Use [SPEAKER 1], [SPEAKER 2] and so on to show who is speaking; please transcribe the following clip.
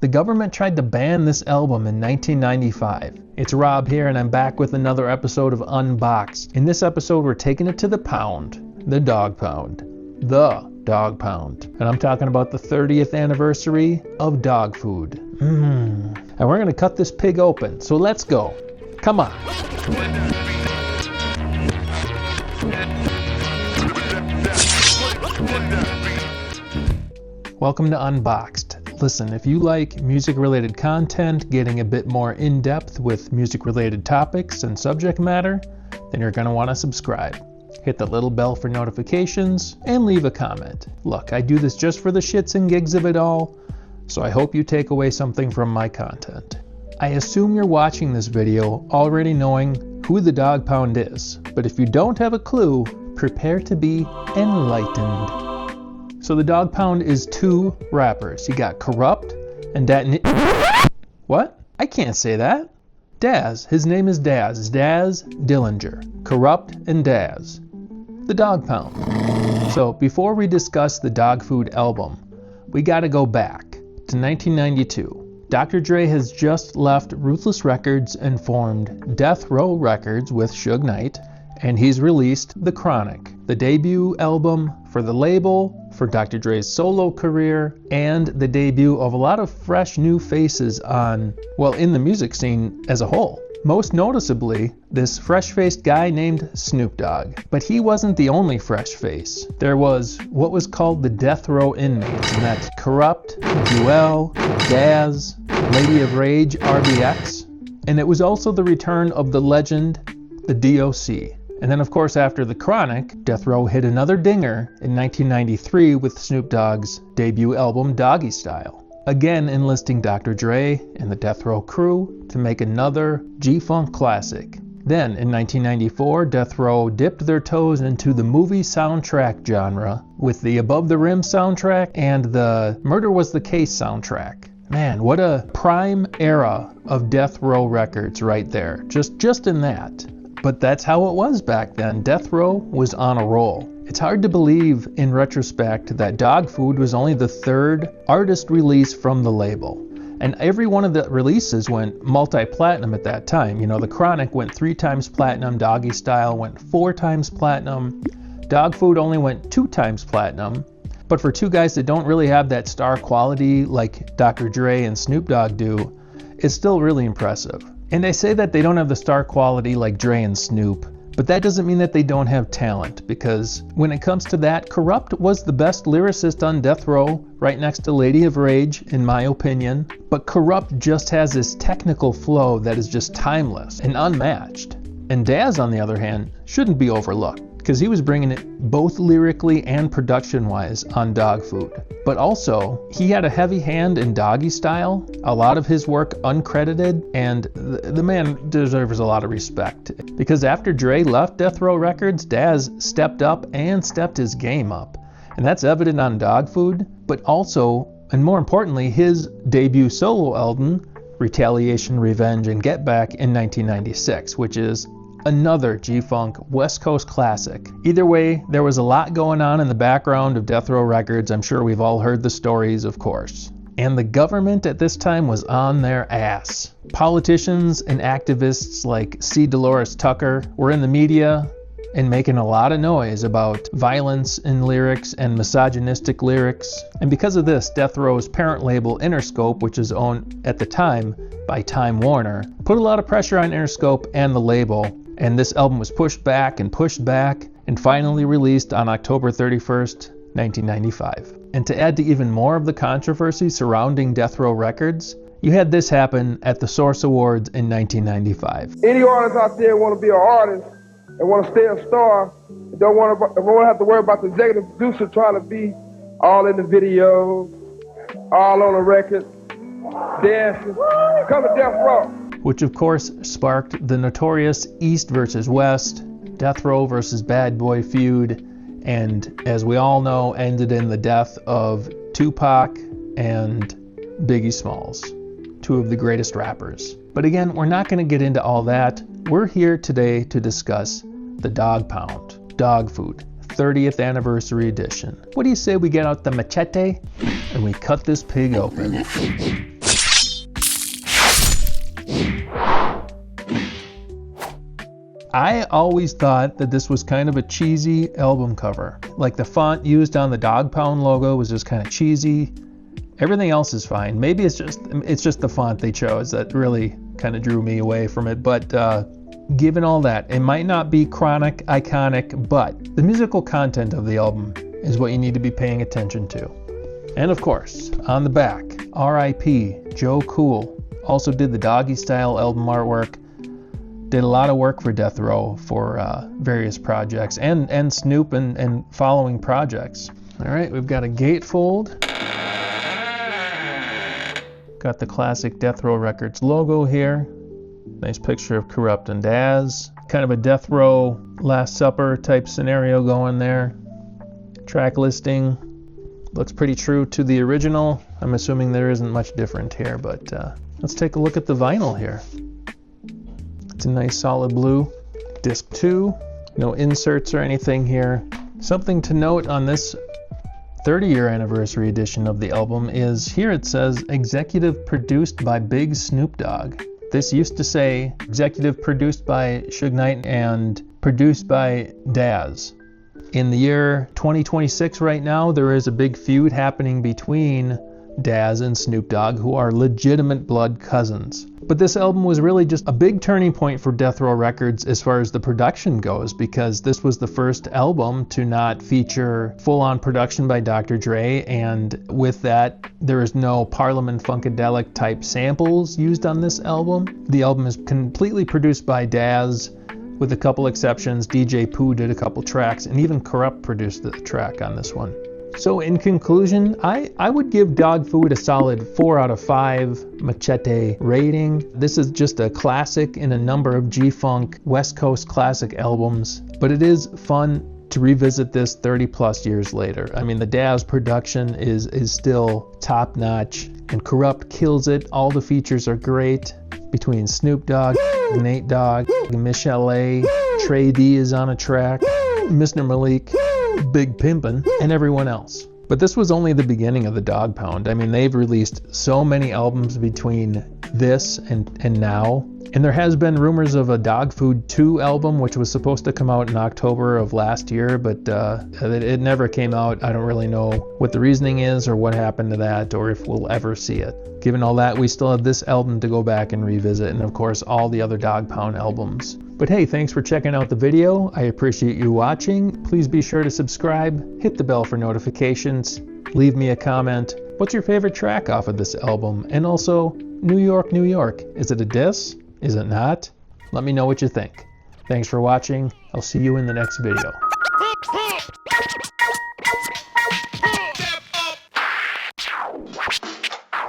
[SPEAKER 1] The government tried to ban this album in 1995. It's Rob here, and I'm back with another episode of Unboxed. In this episode, we're taking it to the pound, the Dogg Pound. The Dogg Pound. And I'm talking about the 30th anniversary of Dog Food. And we're going to cut this pig open, so let's go. Come on. Welcome to Unboxed. Listen, if you like music-related content, getting a bit more in-depth with music-related topics and subject matter, then you're going to want to subscribe. Hit the little bell for notifications, and leave a comment. Look, I do this just for the shits and gigs of it all, so I hope you take away something from my content. I assume you're watching this video already knowing who the Dogg Pound is, but if you don't have a clue, prepare to be enlightened. So the Dogg Pound is two rappers. You got Kurupt and Daz. What? I can't say that. Daz. His name is Daz. Daz Dillinger. Kurupt and Daz. The Dogg Pound. So before we discuss the Dog Food album, we gotta go back to 1992. Dr. Dre has just left Ruthless Records and formed Death Row Records with Suge Knight, and he's released The Chronic, the debut album for the label, for Dr. Dre's solo career, and the debut of a lot of fresh new faces in the music scene as a whole. Most noticeably, this fresh-faced guy named Snoop Dogg. But he wasn't the only fresh face. There was what was called the Death Row inmates, and that's Kurupt, Duell, Daz, Lady of Rage, RBX, and it was also the return of the legend, the DOC. And then, of course, after The Chronic, Death Row hit another dinger in 1993 with Snoop Dogg's debut album, Doggy Style. Again enlisting Dr. Dre and the Death Row crew to make another G-Funk classic. Then, in 1994, Death Row dipped their toes into the movie soundtrack genre with the Above the Rim soundtrack and the Murder Was the Case soundtrack. Man, what a prime era of Death Row records right there, just in that. But that's how it was back then. Death Row was on a roll. It's hard to believe in retrospect that Dog Food was only the third artist release from the label. And every one of the releases went multi-platinum at that time. You know, The Chronic went 3 times platinum, Doggy Style went 4 times platinum, Dog Food only went 2 times platinum. But for two guys that don't really have that star quality like Dr. Dre and Snoop Dogg do, it's still really impressive. And I say that they don't have the star quality like Dre and Snoop, but that doesn't mean that they don't have talent, because when it comes to that, Kurupt was the best lyricist on Death Row, right next to Lady of Rage, in my opinion. But Kurupt just has this technical flow that is just timeless and unmatched. And Daz, on the other hand, shouldn't be overlooked, because he was bringing it both lyrically and production-wise on Dog Food. But also, he had a heavy hand in Doggy Style, a lot of his work uncredited, and the man deserves a lot of respect. Because after Dre left Death Row Records, Daz stepped up and stepped his game up. And that's evident on Dog Food, but also, and more importantly, his debut solo album, Retaliation, Revenge, and Get Back in 1996, which is another G-Funk West Coast classic. Either way, there was a lot going on in the background of Death Row Records. I'm sure we've all heard the stories, of course. And the government at this time was on their ass. Politicians and activists like C. Dolores Tucker were in the media and making a lot of noise about violence in lyrics and misogynistic lyrics. And because of this, Death Row's parent label Interscope, which is owned at the time by Time Warner, put a lot of pressure on Interscope and the label. And this album was pushed back and finally released on October 31st, 1995. And to add to even more of the controversy surrounding Death Row Records, you had this happen at the Source Awards in 1995.
[SPEAKER 2] Any artist out there want to be an artist and want to stay a star, and don't want to have to worry about the executive producer trying to be all in the video, all on the record, dancing, come to Death Row.
[SPEAKER 1] Which of course sparked the notorious East versus West, Death Row versus Bad Boy feud, and as we all know, ended in the death of Tupac and Biggie Smalls, two of the greatest rappers. But again, we're not going to get into all that. We're here today to discuss the Dogg Pound, Dog Food, 30th anniversary edition. What do you say we get out the machete and we cut this pig open? I always thought that this was kind of a cheesy album cover. Like the font used on the Dogg Pound logo was just kind of cheesy. Everything else is fine. Maybe it's just the font they chose that really kind of drew me away from it. But given all that, it might not be chronic, iconic, but the musical content of the album is what you need to be paying attention to. And of course, on the back, R.I.P. Joe Cool. Also did the Doggy Style album artwork. Did a lot of work for Death Row for various projects and Snoop and following projects. All right, we've got a gatefold. Got the classic Death Row Records logo here. Nice picture of Kurupt and Daz. Kind of a Death Row Last Supper type scenario going there. Track listing. Looks pretty true to the original. I'm assuming there isn't much different here, but let's take a look at the vinyl here. It's a nice solid blue. Disc 2, no inserts or anything here. Something to note on this 30-year anniversary edition of the album is here it says executive produced by Big Snoop Dogg. This used to say executive produced by Suge Knight and produced by Daz. In the year 2026 right now, there is a big feud happening between Daz and Snoop Dogg, who are legitimate blood cousins. But this album was really just a big turning point for Death Row Records as far as the production goes, because this was the first album to not feature full-on production by Dr. Dre, and with that, there is no Parliament Funkadelic type samples used on this album. The album is completely produced by Daz, with a couple exceptions. DJ Pooh did a couple tracks, and even Kurupt produced the track on this one. So in conclusion, I would give Dogg Food a solid 4 out of 5 machete rating. This is just a classic in a number of G-Funk West Coast classic albums, but it is fun to revisit this 30 plus years later. I mean, the Daz production is still top notch, and Kurupt kills it. All the features are great between Snoop Dogg, Nate Dogg, Michelle A, Trey D is on a track, Mr. Malik, Big Pimpin', and everyone else. But this was only the beginning of the Dogg Pound. I mean, they've released so many albums between this and now. And there has been rumors of a Dogg Food 2 album, which was supposed to come out in October of last year, but it never came out. I don't really know what the reasoning is or what happened to that, or if we'll ever see it. Given all that, we still have this album to go back and revisit, and of course all the other Dogg Pound albums. But hey, thanks for checking out the video. I appreciate you watching. Please be sure to subscribe, hit the bell for notifications, leave me a comment. What's your favorite track off of this album? And also, New York, New York. Is it a diss? Is it not? Let me know what you think. Thanks for watching. I'll see you in the next video.